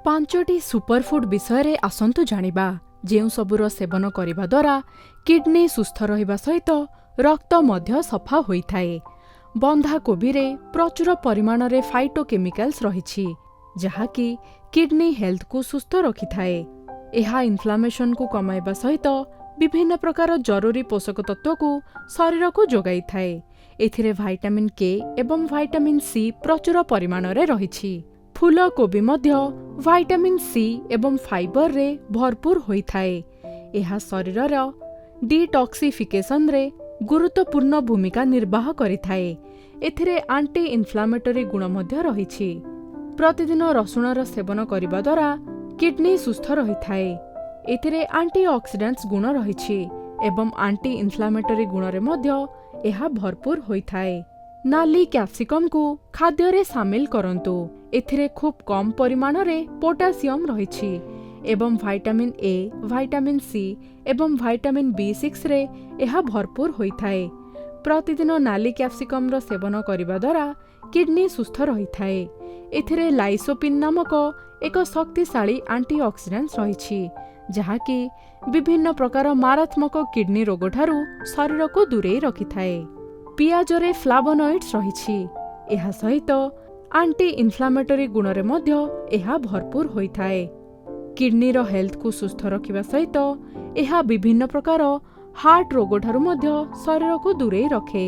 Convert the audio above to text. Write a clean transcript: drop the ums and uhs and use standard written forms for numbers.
ପାଞ୍ଚଟି ସୁପରଫୁଡ୍ ବିଷୟରେ ଆସନ୍ତୁ ଜାଣିବା ଯେଉଁ ସବୁର ସେବନ କରିବା ଦ୍ୱାରା କିଡ୍ନି ସୁସ୍ଥ ରହିବା ସହିତ ରକ୍ତ ମଧ୍ୟ ସଫା ହୋଇଥାଏ। ବନ୍ଧାକୋବିରେ ପ୍ରଚୁର ପରିମାଣରେ ଫାଇଟୋକେମିକାଲ୍ସ ରହିଛି ଯାହାକି କିଡ୍ନି ହେଲ୍ଥକୁ ସୁସ୍ଥ ରଖିଥାଏ। ଏହା ଇନଫ୍ଲାମେସନକୁ କମାଇବା ସହିତ ବିଭିନ୍ନ ପ୍ରକାର ଜରୁରୀ ପୋଷକ ତତ୍ତ୍ୱକୁ ଶରୀରକୁ ଯୋଗାଇଥାଏ। ଏଥିରେ ଭାଇଟାମିନ୍ କେ ଏବଂ ଭାଇଟାମିନ୍ ସି ପ୍ରଚୁର ପରିମାଣରେ ରହିଛି। ଫୁଲକୋବି ମଧ୍ୟ ଭାଇଟାମିନ୍ ସି ଏବଂ ଫାଇବରରେ ଭରପୁର ହୋଇଥାଏ। ଏହା ଶରୀରର ଡିଟକ୍ସିଫିକେସନରେ ଗୁରୁତ୍ୱପୂର୍ଣ୍ଣ ଭୂମିକା ନିର୍ବାହ କରିଥାଏ। ଏଥିରେ ଆଣ୍ଟି ଇନଫ୍ଲାମେଟରି ଗୁଣ ମଧ୍ୟ ରହିଛି। ପ୍ରତିଦିନ ରସୁଣର ସେବନ କରିବା ଦ୍ୱାରା କିଡ୍ନି ସୁସ୍ଥ ରହିଥାଏ। ଏଥିରେ ଆଣ୍ଟିଅକ୍ସିଡାଣ୍ଟସ୍ ଗୁଣ ରହିଛି ଏବଂ ଆଣ୍ଟି ଇନଫ୍ଲାମେଟରି ଗୁଣରେ ମଧ୍ୟ ଏହା ଭରପୁର ହୋଇଥାଏ। ନାଲି କ୍ୟାପ୍ସିକମକୁ ଖାଦ୍ୟରେ ସାମିଲ କରନ୍ତୁ। ଏଥିରେ ଖୁବ୍ କମ୍ ପରିମାଣରେ ପୋଟାସିୟମ୍ ରହିଛି ଏବଂ ଭାଇଟାମିନ୍ ଏ, ଭାଇଟାମିନ୍ ସି ଏବଂ ଭାଇଟାମିନ୍ B6ରେ ଏହା ଭରପୁର ହୋଇଥାଏ। ପ୍ରତିଦିନ ନାଲି କ୍ୟାପ୍ସିକମର ସେବନ କରିବା ଦ୍ୱାରା କିଡ୍ନି ସୁସ୍ଥ ରହିଥାଏ। ଏଥିରେ ଲାଇସୋପିନ୍ ନାମକ ଏକ ଶକ୍ତିଶାଳୀ ଆଣ୍ଟିଅକ୍ସିଡାଣ୍ଟ ରହିଛି ଯାହାକି ବିଭିନ୍ନ ପ୍ରକାର ମାରାତ୍ମକ କିଡ୍ନି ରୋଗଠାରୁ ଶରୀରକୁ ଦୂରେଇ ରଖିଥାଏ। ପିଆଜରେ ଫ୍ଲାଭୋନଏଡ୍ସ ରହିଛି। ଏହା ସହିତ ଆଣ୍ଟି ଇନଫ୍ଲାମେଟରି ଗୁଣରେ ମଧ୍ୟ ଏହା ଭରପୁର ହୋଇଥାଏ। କିଡ୍ନିର ହେଲ୍ଥକୁ ସୁସ୍ଥ ରଖିବା ସହିତ ଏହା ବିଭିନ୍ନ ପ୍ରକାର ହାର୍ଟ ରୋଗଠାରୁ ମଧ୍ୟ ଶରୀରକୁ ଦୂରେଇ ରଖେ।